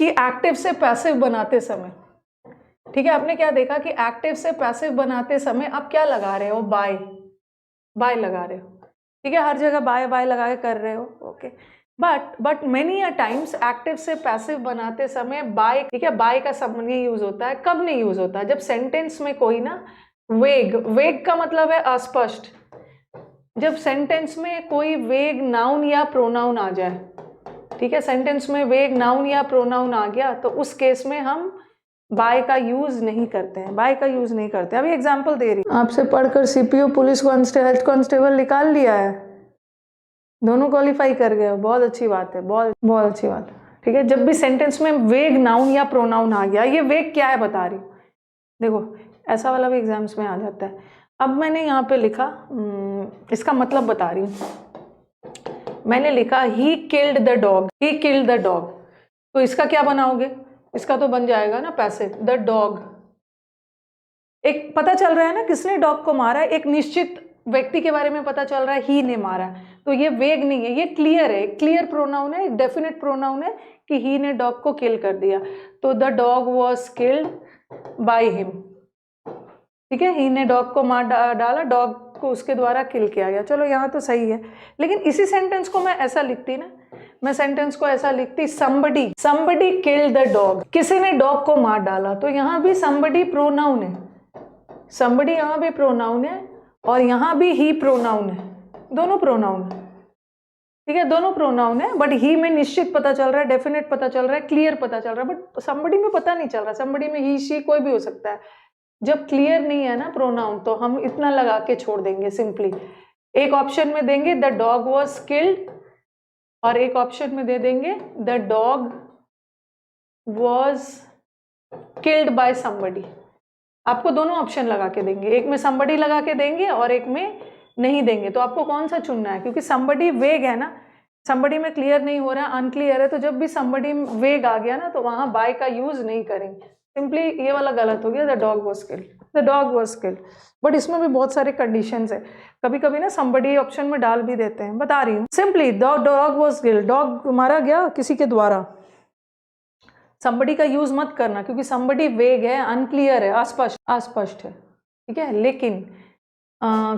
कि एक्टिव से पैसिव बनाते समय, ठीक है, आपने क्या देखा कि एक्टिव से पैसिव बनाते समय आप क्या लगा रहे हो, बाय, बाय लगा रहे हो, ठीक है, हर जगह बाय बाय लगा के कर रहे हो, okay. But many a times active से पैसिव बनाते समय बाय, ठीक है, बाय का संबंधी यूज होता है। कब नहीं यूज होता है? जब सेंटेंस में कोई ना वेग, वेग का मतलब है अस्पष्ट, जब सेंटेंस में कोई वेग नाउन या प्रोनाउन आ जाए, ठीक है, सेंटेंस में वेग नाउन या प्रोनाउन आ गया तो उस केस में हम बाय का यूज नहीं करते हैं, बाय का यूज नहीं करते। अभी एग्जांपल दे रही हूं, आपसे पढ़कर CPO, police constable, health constable निकाल लिया है, दोनों क्वालिफाई कर गए हो, बहुत अच्छी बात है, बहुत अच्छी बात है, ठीक है। जब भी सेंटेंस में वेग नाउन या प्रोनाउन आ गया, ये वेग क्या है बता रही हूँ, देखो ऐसा वाला भी एग्जाम्स में आ जाता है। अब मैंने यहाँ पे लिखा, इसका मतलब बता रही हूँ, मैंने लिखा he killed the dog, he killed the dog, तो इसका क्या बनाओगे? इसका तो बन जाएगा ना पैसिव, द डॉग। एक पता चल रहा है ना किसने डॉग को मारा है, एक निश्चित व्यक्ति के बारे में पता चल रहा है, ही ने मारा, तो ये वेग नहीं है, ये क्लियर है, क्लियर प्रोनाउन है, डेफिनेट प्रोनाउन है कि ही ने डॉग को किल कर दिया, तो the dog was killed by him, ठीक है, ही ने डॉग को मार डाला, डॉग को उसके द्वारा किल किया गया। चलो यहाँ तो सही है, लेकिन इसी सेंटेंस को मैं ऐसा लिखती ना, मैं सेंटेंस को ऐसा लिखती, somebody killed the dog, किसी ने डॉग को मार डाला, तो यहाँ भी somebody प्रोनाउन है, somebody यहाँ भी प्रोनाउन है और यहाँ भी ही प्रोनाउन है, दोनों प्रोनाउन है, ठीक है, दोनों प्रोनाउन है। बट ही में निश्चित पता चल रहा है, डेफिनेट पता चल रहा है, क्लियर पता चल रहा है, बट somebody में पता नहीं चल रहा, somebody में ही शी कोई भी हो सकता है। जब क्लियर नहीं है ना प्रोनाउन तो हम इतना लगा के छोड़ देंगे, सिंपली एक ऑप्शन में देंगे द डॉग वॉज किल्ड और एक ऑप्शन में दे देंगे the dog was killed by somebody. आपको दोनों ऑप्शन लगा के देंगे, एक में समबडी लगा के देंगे और एक में नहीं देंगे, तो आपको कौन सा चुनना है? क्योंकि समबडी वेग है ना, समबडी में क्लियर नहीं हो रहा, अनक्लियर है, तो जब भी समबडी वेग आ गया ना तो वहां बाय का यूज नहीं करेंगे, सिंपली ये वाला गलत हो गया, the dog was killed, the dog was killed. But इसमें भी बहुत सारे कंडीशंस है, कभी कभी ना समबडी ऑप्शन में डाल भी देते हैं, बता रही हूँ simply, the dog was killed, dog मारा गया किसी के द्वारा, समबडी का यूज मत करना क्योंकि समबडी वेग है, अनक्लियर है, अस्पष्ट है, ठीक है। लेकिन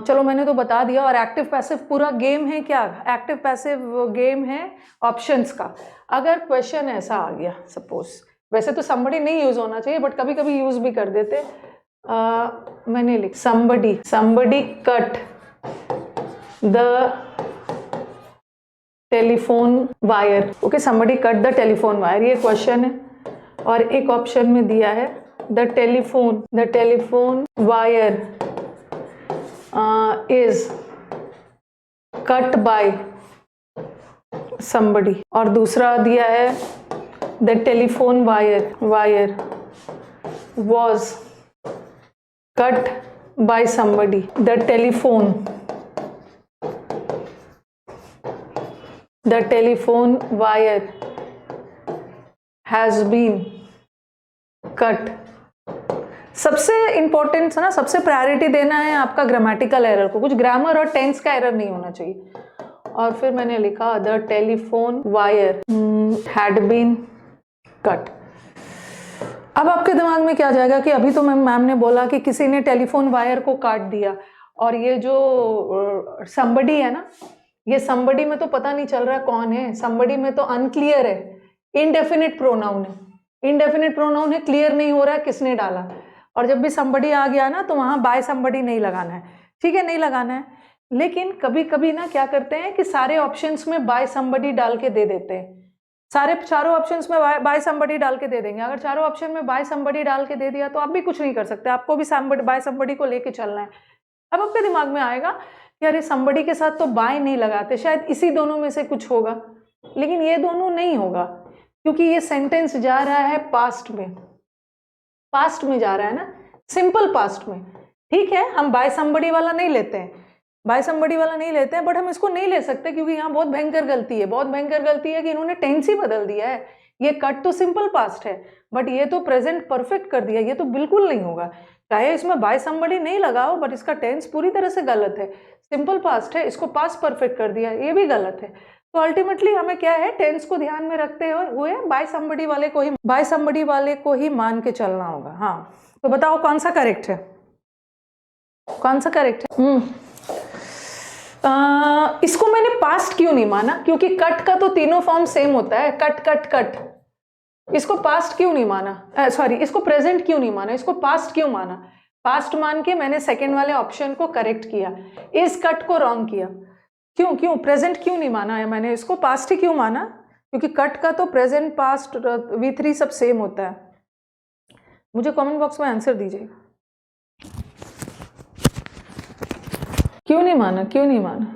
चलो मैंने तो बता दिया। और एक्टिव पैसिव पूरा गेम है क्या? एक्टिव पैसिव गेम है ऑप्शंस का। अगर क्वेश्चन ऐसा आ गया सपोज, वैसे तो somebody नहीं यूज होना चाहिए बट कभी कभी यूज भी कर देते, मैंने लिख somebody cut the telephone wire, okay, somebody cut the telephone wire, ये क्वेश्चन है। और एक ऑप्शन में दिया है the telephone wire is cut by somebody, और दूसरा दिया है the telephone wire was cut by somebody, the telephone wire has been cut। सबसे इंपॉर्टेंट है ना, सबसे प्रायोरिटी देना है आपका ग्रामेटिकल एरर को, कुछ ग्रामर और टेंस का एरर नहीं होना चाहिए। और फिर मैंने लिखा the telephone wire had been cut. अब आपके दिमाग में क्या जाएगा कि अभी तो मैम ने बोला कि किसी ने टेलीफोन वायर को काट दिया, और ये जो somebody है ना, ये somebody में तो पता नहीं चल रहा कौन है, somebody में तो अनक्लियर है, इनडेफिनिट प्रोनाउन है, क्लियर नहीं हो रहा है किसने डाला। और जब भी somebody आ गया ना तो वहां बाय somebody नहीं लगाना है, ठीक है, नहीं लगाना है। लेकिन कभी कभी ना क्या करते हैं कि सारे ऑप्शंस में बाय somebody डाल के दे देते हैं, चारों ऑप्शंस में बाय somebody डाल के दे देंगे। अगर चारों ऑप्शन में बाय somebody डाल के दे दिया तो आप भी कुछ नहीं कर सकते, आपको भी बाय somebody को लेके चलना है। अब आपके दिमाग में आएगा कि अरे somebody के साथ तो बाय नहीं लगाते, शायद इसी दोनों में से कुछ होगा, लेकिन ये दोनों नहीं होगा क्योंकि ये सेंटेंस जा रहा है पास्ट में जा रहा है ना, सिंपल पास्ट में, ठीक है। हम बाय somebody वाला नहीं लेते हैं, बट हम इसको नहीं ले सकते क्योंकि यहाँ बहुत भयंकर गलती है कि इन्होंने टेंस ही बदल दिया है। ये कट तो सिंपल पास्ट है बट ये तो प्रेजेंट परफेक्ट कर दिया, ये तो बिल्कुल नहीं होगा। चाहे इसमें बाय somebody नहीं लगाओ बट इसका टेंस पूरी तरह से गलत है, सिंपल पास्ट है, इसको पास्ट परफेक्ट कर दिया, ये भी गलत है। तो अल्टीमेटली हमें क्या है, टेंस को ध्यान में रखते हुए बाय समबडी वाले को ही मान के चलना होगा। हाँ, तो बताओ कौन सा करेक्ट है, कौन सा करेक्ट है? इसको मैंने पास्ट क्यों नहीं माना, क्योंकि कट का तो तीनों फॉर्म सेम होता है, कट कट कट। इसको पास्ट क्यों नहीं माना, सॉरी इसको प्रेजेंट क्यों नहीं माना, इसको पास्ट क्यों माना? पास्ट मान के मैंने सेकेंड वाले ऑप्शन को करेक्ट किया, इस कट को रॉन्ग किया। क्यों प्रेजेंट क्यों नहीं माना है मैंने, इसको पास्ट ही क्यों माना? क्योंकि कट का तो प्रेजेंट पास्ट V3 सब सेम होता है। मुझे कमेंट बॉक्स में आंसर दीजिए, क्यों नहीं माना?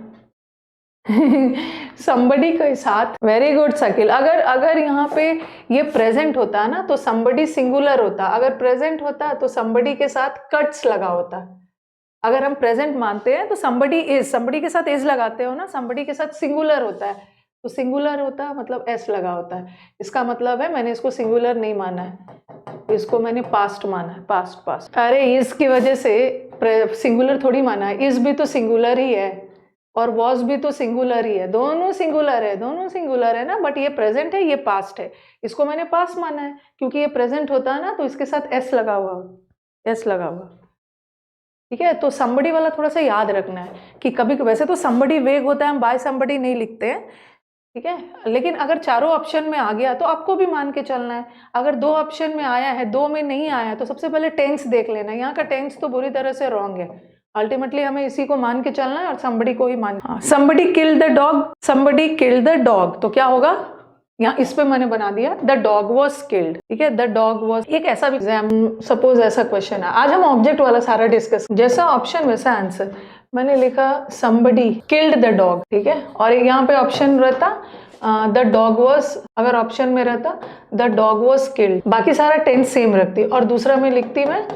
somebody के साथ, वेरी गुड शकील। अगर यहाँ पे ये प्रेजेंट होता ना तो somebody सिंगुलर होता, अगर प्रेजेंट होता तो somebody के साथ कट्स लगा होता। अगर हम प्रेजेंट मानते हैं तो somebody के साथ इज लगाते हो ना, somebody के साथ सिंगुलर होता है, तो सिंगुलर होता मतलब एस लगा होता है। इसका मतलब है मैंने इसको सिंगुलर नहीं माना है, इसको मैंने पास्ट माना है, पास्ट। अरे इस की वजह से सिंगुलर थोड़ी माना है, इस भी तो सिंगुलर ही है और वॉज भी तो सिंगुलर ही है, दोनों सिंगुलर है ना, बट ये प्रेजेंट है, ये पास्ट है, इसको मैंने पास्ट माना है क्योंकि ये प्रेजेंट होता है ना तो इसके साथ एस लगा हुआ। ठीक है, तो somebody वाला थोड़ा सा याद रखना है कि कभी वैसे तो somebody वेग होता है, हम बाय somebody नहीं लिखते हैं, ठीक है, लेकिन अगर चारों ऑप्शन में आ गया तो आपको भी मान के चलना है। अगर दो ऑप्शन में आया है, दो में नहीं आया, तो सबसे पहले टेंस देख लेना। यहाँ का टेंस तो बुरी तरह से रॉन्ग है, अल्टीमेटली हमें इसी को मान के चलना है और somebody को ही मान। somebody killed the dog, तो क्या होगा, यहाँ इस पे मैंने बना दिया द डॉग वॉज किल्ड। ठीक है, द डॉग वॉज, एक ऐसा भी एग्जाम, सपोज ऐसा क्वेश्चन है, आज हम ऑब्जेक्ट वाला सारा डिस्कस, जैसा ऑप्शन वैसा आंसर। मैंने लिखा somebody killed the dog, ठीक है, और यहाँ पे ऑप्शन रहता द डॉग वॉज, अगर ऑप्शन में रहता द डॉग वॉज किल्ड, बाकी सारा टेंस सेम रखती, और दूसरा में लिखती मैं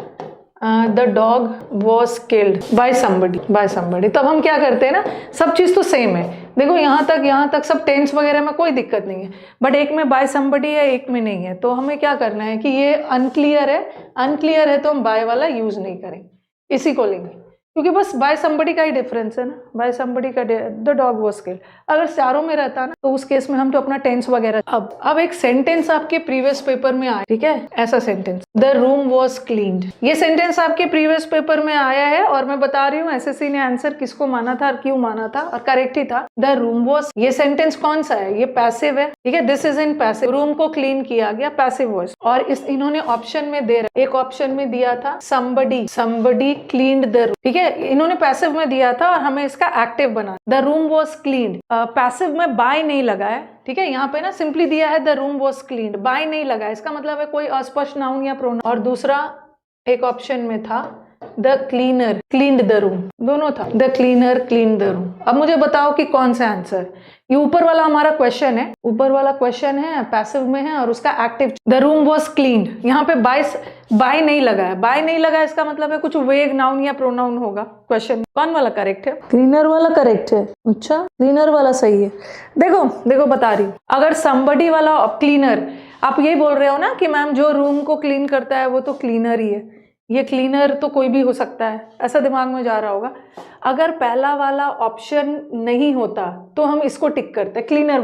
the dog was killed by somebody। तब हम क्या करते हैं ना, सब चीज तो सेम है, देखो यहाँ तक सब टेंस वगैरह में कोई दिक्कत नहीं है, बट एक में बाय somebody है, एक में नहीं है, तो हमें क्या करना है कि ये अनक्लियर है तो हम बाय वाला यूज नहीं करेंगे, इसी को लेंगे, क्योंकि बस बाय somebody का ही डिफरेंस है ना, बाय somebody का द डॉग वॉज किल्ड। अगर चारों में रहता ना तो उस केस में हम तो अपना टेंस वगैरह। अब एक सेंटेंस आपके प्रीवियस पेपर में आया, ठीक है, ऐसा sentence, the room was cleaned, ये सेंटेंस आपके प्रीवियस पेपर में आया है, और मैं बता रही हूँ एसएससी ने आंसर किसको माना था और क्यों माना था, और करेक्ट ही था, द रूम वॉज। ये सेंटेंस कौन सा है, ये पैसिव है, ठीक है, this is in passive, room को क्लीन किया गया, पैसिव वॉइस, और इन्होंने ऑप्शन में दे रहा, एक ऑप्शन में दिया था somebody क्लीन्ड द रूम, ठीक है, इन्होंने पैसिव में दिया था और हमें इसका एक्टिव बना, the room was cleaned, passive में बाय नहीं लगा है, ठीक है, यहाँ पे ना सिंपली दिया है the room was cleaned, by नहीं लगा है, इसका मतलब है कोई अस्पष्ट नाउन या प्रोनाउन, और दूसरा एक ऑप्शन में था the cleaner cleaned the room, दोनों था, the cleaner cleaned the room. अब मुझे बताओ कि कौन सा आंसर, ये ऊपर वाला हमारा क्वेश्चन है, पैसिव में है और उसका active, the room was cleaned, यहाँ पे बाय नहीं लगा है, इसका मतलब है कुछ वेग नाउन या प्रोनाउन होगा क्वेश्चन। कौन वाला करेक्ट है, क्लीनर वाला करेक्ट है, अच्छा क्लीनर वाला सही है। देखो बता रही हूँ, अगर somebody वाला क्लीनर, आप यही बोल रहे हो ना कि मैम जो रूम को क्लीन करता है वो तो क्लीनर ही है, ये क्लीनर तो कोई भी हो सकता है, ऐसा दिमाग में जा रहा होगा। अगर पहला वाला ऑप्शन नहीं होता तो हम इसको टिक करते, क्लीनर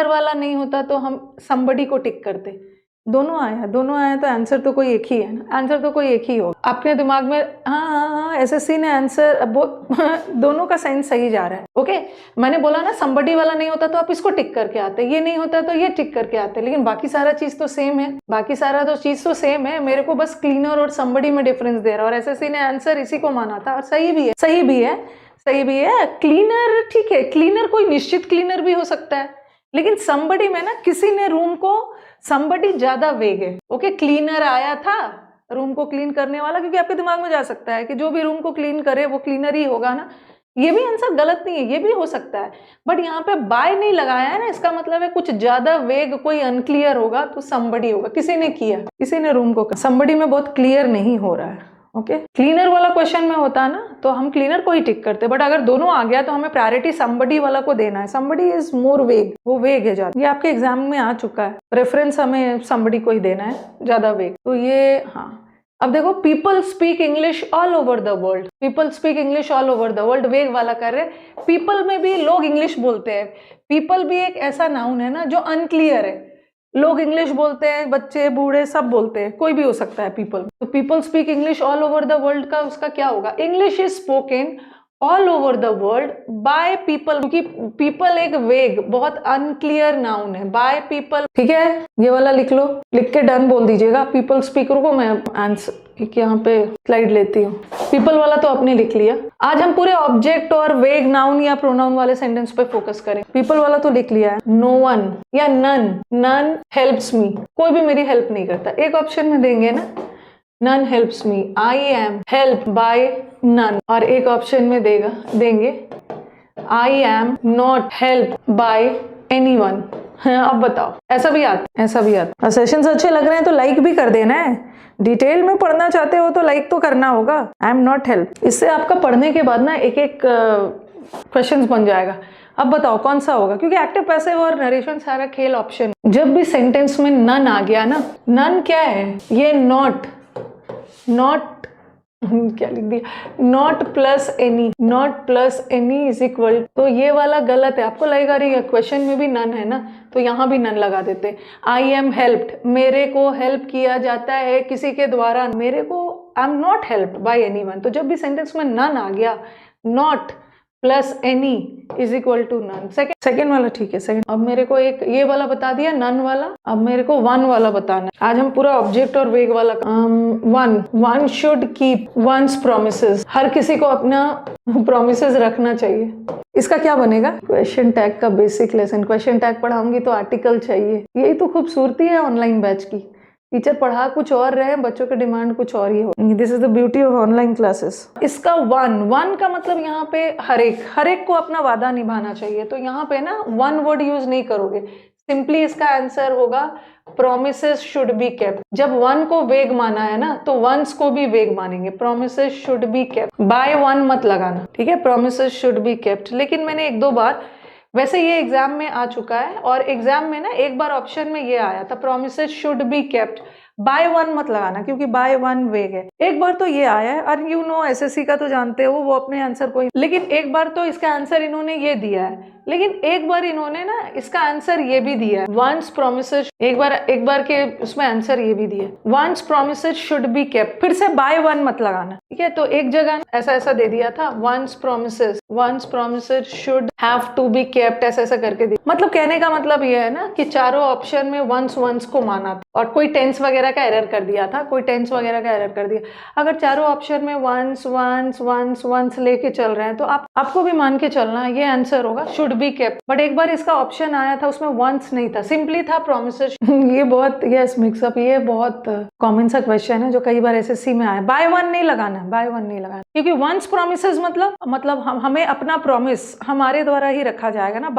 वाला नहीं होता तो हम somebody को टिक करते, दोनों आया तो आंसर तो कोई एक ही है ना, आंसर तो कोई एक ही होगा आपके दिमाग में। हाँ, एसएससी ने आंसर दोनों का साइंस सही जा रहा है। ओके, मैंने बोला ना somebody वाला नहीं होता तो आप इसको टिक करके आते, ये नहीं होता तो ये टिक करके आते, लेकिन बाकी सारा चीज तो सेम है, मेरे को बस क्लीनर और somebody में डिफरेंस दे रहा है, और एसएससी ने आंसर इसी को माना था, और सही भी है। क्लीनर ठीक है, क्लीनर कोई निश्चित क्लीनर भी हो सकता है, लेकिन somebody में ना किसी ने रूम को, somebody ज्यादा वेग है। ओके, क्लीनर आया था रूम को क्लीन करने वाला, क्योंकि आपके दिमाग में जा सकता है कि जो भी रूम को क्लीन करे वो क्लीनर ही होगा ना, ये भी आंसर गलत नहीं है, ये भी हो सकता है, बट यहाँ पे बाय नहीं लगाया है ना, इसका मतलब है कुछ ज्यादा वेग, कोई अनक्लियर होगा तो somebody होगा, किसी ने रूम को, somebody में बहुत क्लियर नहीं हो रहा है। ओके, क्लीनर वाला क्वेश्चन में होता है ना तो हम क्लीनर को ही टिक करते, बट अगर दोनों आ गया तो हमें प्रायोरिटी somebody वाला को देना है, somebody इज मोर वेग, वो वेग है ज्यादा, ये आपके एग्जाम में आ चुका है, प्रेफरेंस हमें somebody को ही देना है, ज्यादा वेग, तो ये हाँ। अब देखो, people speak English all over the world, वेग वाला कर रहे, पीपल में भी लोग इंग्लिश बोलते हैं, पीपल भी एक ऐसा नाउन है ना जो अनक्लियर है, लोग इंग्लिश बोलते हैं, बच्चे बूढ़े सब बोलते हैं, कोई भी हो सकता है पीपल। तो people speak English all over the world का उसका क्या होगा, English is spoken all over the world by people, क्योंकि पीपल एक वेग बहुत अनक्लियर नाउन है, बाय पीपल। ठीक है, ये वाला लिख लो, लिख के डन बोल दीजिएगा। पीपल स्पीकर को मैं आंसर यहाँ पे स्लाइड लेती हूँ। पीपल वाला तो आपने लिख लिया। आज हम पूरे ऑब्जेक्ट और वेग नाउन या प्रोनाउन वाले सेंटेंस पे फोकस करें। पीपल वाला तो लिख लिया है, नो वन या नन, नन हेल्प्स मी, कोई भी मेरी हेल्प नहीं करता। एक ऑप्शन में देंगे ना, none helps me, I am help by none, और एक ऑप्शन में देंगे I am not help by anyone. अब बताओ, ऐसा भी आता, ऐसा भी आता। सेशंस अच्छे लग रहे हैं तो लाइक भी कर देना है, डिटेल में पढ़ना चाहते हो तो लाइक तो करना होगा। आई एम नॉट हेल्प, इससे आपका पढ़ने के बाद ना एक एक क्वेश्चंस बन जाएगा। अब बताओ कौन सा होगा, क्योंकि एक्टिव पैसिव और नरेशन सारा खेल ऑप्शन। जब भी सेंटेंस में नन आ गया ना, नन क्या है, ये नॉट क्या लिख दिया, not plus any, not plus any is equal, तो ये वाला गलत है। आपको लगेगा अरे क्वेश्चन में भी नन है ना, तो यहाँ भी नन लगा देते। आई एम हेल्प्ड, मेरे को हेल्प किया जाता है किसी के द्वारा, मेरे को I am not helped by anyone. तो जब भी सेंटेंस में नन आ गया, not plus any is equal to none. Second वाला ठीक है, सेकेंड। अब मेरे को एक ये वाला बता दिया नन वाला, अब मेरे को वन वाला बताना है। आज हम पूरा ऑब्जेक्ट और वेग वाला। One should keep one's promises, हर किसी को अपना प्रोमिसेस रखना चाहिए। इसका क्या बनेगा, क्वेश्चन टैग का बेसिक लेसन। क्वेश्चन टैग पढ़ाऊंगी तो आर्टिकल चाहिए, यही तो खूबसूरती है ऑनलाइन बैच की। टीचर पढ़ा कुछ और रहे, बच्चों की डिमांड कुछ और ही हो। This is the beauty of online classes. इसका वन का मतलब यहाँ पे हर एक को अपना वादा निभाना चाहिए, तो यहाँ पे ना वन वर्ड यूज नहीं करोगे, सिंपली इसका आंसर होगा प्रोमिसेस शुड बी केप्ट। जब वन को वेग माना है ना, तो वंस को भी वेग मानेंगे। Promises should be kept, by one मत लगाना, ठीक है, प्रोमिसेस शुड बी केप्ट। लेकिन मैंने एक दो बार, वैसे ये एग्जाम में आ चुका है, और एग्जाम में ना एक बार ऑप्शन में ये आया था, promises should be kept, by one मत लगाना क्योंकि बाय वन वेग है। एक बार तो ये आया है, और यू नो एसएससी का तो जानते हो, वो अपने आंसर को, लेकिन एक बार तो इसका आंसर इन्होंने ये दिया है, लेकिन एक बार इन्होंने ना इसका आंसर ये भी दिया है, वंस प्रोमिसेस, एक बार के उसमें आंसर ये भी दिया, once promises should be kept, फिर से बाय वन मत लगाना, ठीक है। तो एक जगह ऐसा दे दिया था, once promises should have to be kept, ऐसा करके दिया। मतलब कहने का मतलब ये है ना कि चारों ऑप्शन में वंस को माना था, और कोई टेंस वगैरह का एरर कर दिया था, अगर चारों ऑप्शन में वंस लेके चल रहे हैं तो आपको भी मान के चलना है, ये आंसर होगा शुड बी केप्ट। बट एक बार इसका ऑप्शन आया था, उसमें वंस नहीं था, सिंपली था प्रोमिसेस। ये बहुत मिक्सअप, ये बहुत कॉमन सा क्वेश्चन है जो कई बार एसएससी में आया। बाय वन नहीं लगाना, क्योंकि वंस प्रोमिसेस मतलब हमें अपना प्रॉमिस हमारे द्वारा ही रखा जाएगा ना।